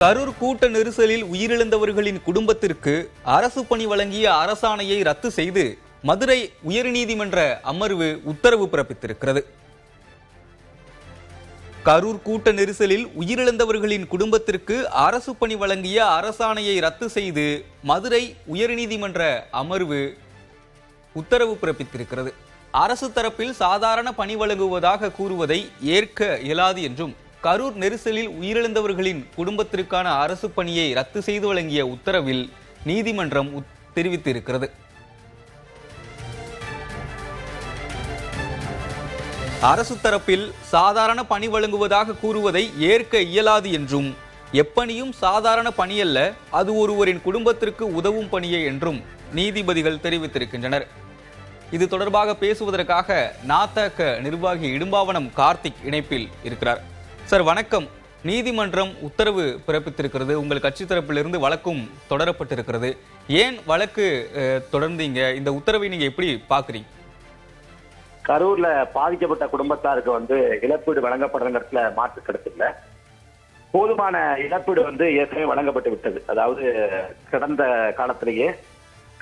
கரூர் கூட்ட நெரிசலில் உயிரிழந்தவர்களின் குடும்பத்திற்கு அரசு பணி வழங்கிய அரசாணையை ரத்து செய்து மதுரை உயர்நீதிமன்ற அமர்வு உத்தரவு பிறப்பித்திருக்கிறது. கரூர் கூட்ட நெரிசலில் உயிரிழந்தவர்களின் குடும்பத்திற்கு அரசு பணி வழங்கிய அரசாணையை ரத்து செய்து மதுரை உயர்நீதிமன்ற அமர்வு உத்தரவு பிறப்பித்திருக்கிறது. அரசு தரப்பில் சாதாரண பணி வழங்குவதாக கூறுவதை ஏற்க இயலாது என்றும் கரூர் நெரிசலில் உயிரிழந்தவர்களின் குடும்பத்திற்கான அரசு பணியை ரத்து செய்து வழங்கிய உத்தரவில் நீதிமன்றம் தெரிவித்திருக்கிறது. அரசு தரப்பில் சாதாரண பணி வழங்குவதாக கூறுவதை ஏற்க இயலாது என்றும் எப்பணியும் சாதாரண பணியல்ல, அது ஒருவரின் குடும்பத்திற்கு உதவும் பணியே என்றும் நீதிபதிகள் தெரிவித்திருக்கின்றனர். இது தொடர்பாக பேசுவதற்காக நாதக நிர்வாகி இடும்பாவனம் கார்த்திக் இணைப்பில் இருக்கிறார். சார் வணக்கம். நீதிமன்றம் உத்தரவு பிறப்பித்திருக்கிறது, உங்கள் கட்சி தரப்பிலிருந்து வழக்கும் தொடரப்பட்டிருக்கிறது. ஏன் வழக்கு தொடர்ந்தீங்க? இந்த உத்தரவை நீங்க எப்படி பாக்குறீங்க? கரூர்ல பாதிக்கப்பட்ட குடும்பத்தாருக்கு இழப்பீடு வழங்கப்படுறதுல மாற்று கருத்து இல்ல. போதுமான இழப்பீடு ஏற்கனவே வழங்கப்பட்டு விட்டது. அதாவது கடந்த காலத்திலேயே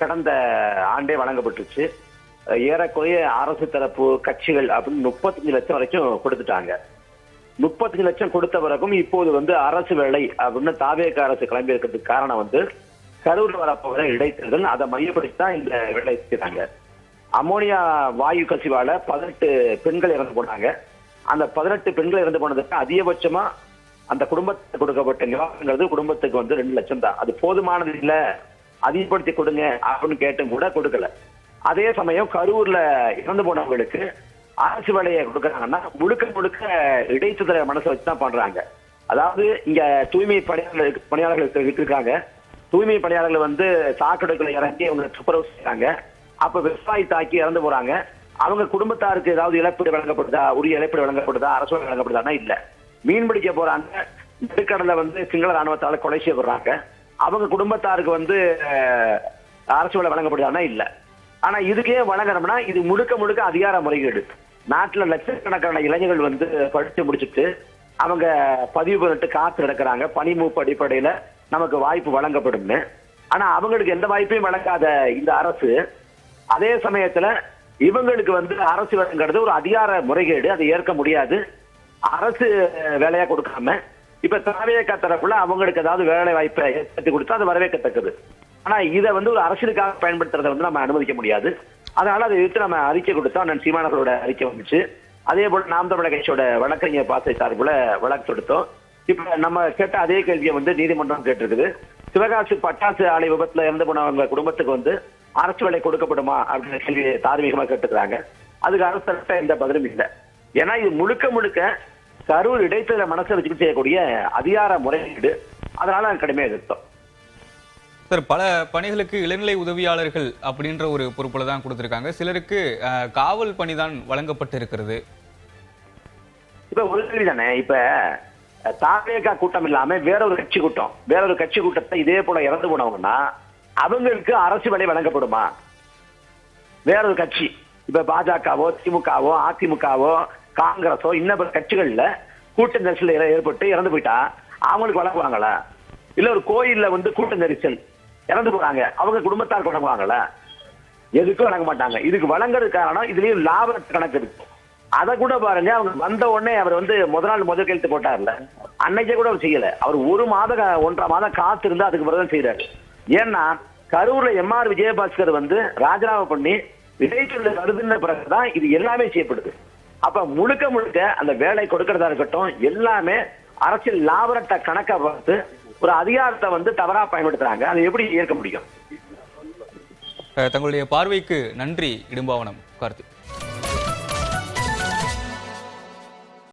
கடந்த ஆண்டே வழங்கப்பட்டுச்சு. ஏறக்குறைய அரசு தரப்பு கட்சிகள் அப்படின்னு 35 லட்சம் வரைக்கும் கொடுத்துட்டாங்க. 35 லட்சம் கொடுத்த பிறகும் இப்போது அரசு வேலை அப்படின்னு தாவேக அரசு கிளம்பி இருக்கிறதுக்கு காரணம் கரூர் வரப்போகிற இடைத்தேர்தல். அதை மையப்படுத்தி தான் இந்த வேலை செய்றாங்க. அமோனியா வாயு கசிவால 18 பெண்கள் இறந்து போனாங்க. அந்த 18 பெண்கள் இறந்து போனதுக்கு அதிகபட்சமா அந்த குடும்பத்துக்கு கொடுக்கப்பட்ட நிவாரணங்கிறது குடும்பத்துக்கு 2 லட்சம் தான். அது போதுமானது இல்ல, அதிகப்படுத்தி கொடுங்க அப்படின்னு கேட்டும் கூட கொடுக்கல. அதே சமயம் கரூர்ல இறந்து போனவங்களுக்கு அரசு வேலையை கொடுக்கறாங்கன்னா முழுக்க இடைத்தேர்தலை மனசை வச்சுதான் பண்றாங்க. அதாவது இங்க தூய்மை பணியாளர்கள் இருக்காங்க. தூய்மை பணியாளர்கள் சாக்கடைக்குள்ள இறங்கி அவங்க துப்புரவு செய்யறாங்க. அப்ப விவசாயி தாக்கி இறந்து போறாங்க. அவங்க குடும்பத்தாருக்கு ஏதாவது இழப்பீடு வழங்கப்படுதா, உரிய இழப்பீடு வழங்கப்படுதா, அரசு வழங்கப்படுதானா? இல்ல. மீன் பிடிக்க போறாங்க, நடுக்கடல சிங்கள ராணுவத்தால கொலை செய்யப்படுறாங்க. அவங்க குடும்பத்தாருக்கு அரசு வேலை வழங்கப்படுதானா? இல்ல. ஆனா இதுக்கே வழங்கணும்னா இது முழுக்க அதிகார முறைகேடு. நாட்டுல லட்சக்கணக்கான இளைஞர்கள் படிச்சு முடிச்சுட்டு அவங்க பதிவு பண்ணிட்டு காத்து நடக்கிறாங்க. பணி மூப்பு அடிப்படையில நமக்கு வாய்ப்பு வழங்கப்படும்னு. ஆனா அவங்களுக்கு எந்த வாய்ப்பையும் வழங்காத இந்த அரசு அதே சமயத்துல இவங்களுக்கு அரசு வேலைங்கிறது ஒரு அதிகார முறைகேடு. அதை ஏற்க முடியாது. அரசு வேலையா கொடுக்காம இப்ப தாவேக தரப்புல அவங்களுக்கு ஏதாவது வேலை வாய்ப்பை ஏற்படுத்தி கொடுத்தா அது வரவேற்கத்தக்கது. ஆனா இதை ஒரு அரசியலுக்காக பயன்படுத்துறதை நம்ம அனுமதிக்க முடியாது. அதனால அதை எடுத்து நம்ம அறிக்கை கொடுத்தோம். அண்ணன் சீமானவர்களோட அறிக்கை வந்துச்சு. அதே போல நாம் தமிழர் கட்சியோட வழக்கறிஞர் பாசை சார்புல வழக்கு தொடுத்தோம். இப்ப நம்ம கேட்ட அதே கேள்வியை நீதிமன்றம் கேட்டிருக்குது. சிவகாசி பட்டாசு ஆலை விபத்துல இறந்து போனவங்க குடும்பத்துக்கு அரசு வேலை கொடுக்கப்படுமா அப்படின்ற கேள்வி தார்மீகமா கேட்டுக்கிறாங்க. அதுக்கு அரசு தரப்பிட்ட எந்த பதிலும் இல்லை. ஏன்னா இது முழுக்க கரூர் இடைத்தேர்தலை மனசை வச்சுக்கிட்டு செய்யக்கூடிய அதிகார முறையீடு. அதனால கடுமையாக எதிர்த்தோம். சார், பல பணிகளுக்கு இளநிலை உதவியாளர்கள் அப்படின்ற ஒரு பொறுப்புல தான் கொடுத்திருக்காங்க. சிலருக்கு காவல் பணி தான் வழங்கப்பட்டு இருக்கிறது. இப்ப ஒரு கேள்வி தானே, இப்ப தாவேகா கூட்டம் இல்லாம வேறொரு கட்சி கூட்டத்தை இதே போல இறந்து போனவங்கன்னா அவங்களுக்கு அரசு வேலை வழங்கப்படுமா? வேறொரு கட்சி இப்ப பாஜகவோ திமுகவோ அதிமுகவோ காங்கிரஸோ இன்னும் கட்சிகள்ல கூட்ட நெரிசல் ஏற்பட்டு இறந்து போயிட்டா அவங்களுக்கு வழங்குவாங்களா? இல்ல ஒரு கோயில்ல கூட்ட நெரிசல் இறந்து போறாங்க, அவங்க குடும்பத்தாருக்கு வழங்குவாங்களா? எதுக்கும் வழங்க மாட்டாங்க. இதுக்கு வழங்குறது காரணம் இதுலயும் லாப கணக்கு இருக்கு. அதை கூட பாருங்க, அவங்க வந்த உடனே அவர் முதல் கையெழுத்து போட்டார்ல, அன்னைக்கே கூட அவர் செய்யல. அவர் 1.5 மாதம் காத்திருந்து அதுக்கு பிறகு செய்யறாரு. ஏன்னா கரூர்ல எம்ஆர் விஜயபாஸ்கர் ராஜினாமா பண்ணி இடைத்தேர்தல் வருதுன்ற பிறகுதான் இது எல்லாமே செய்யப்படுது. அப்ப முழுக்க அந்த வேலை கொடுக்கறதா இருக்கட்டும் எல்லாமே அரசியல் லாபரட்ட கணக்கை பார்த்து ஒரு அதிகாரத்தை தவறா பயன்படுத்துறாங்க. அதை எப்படி ஏற்க முடியும்? தங்களுடைய பார்வைக்கு நன்றி இடும்பாவனம் கார்த்திக்.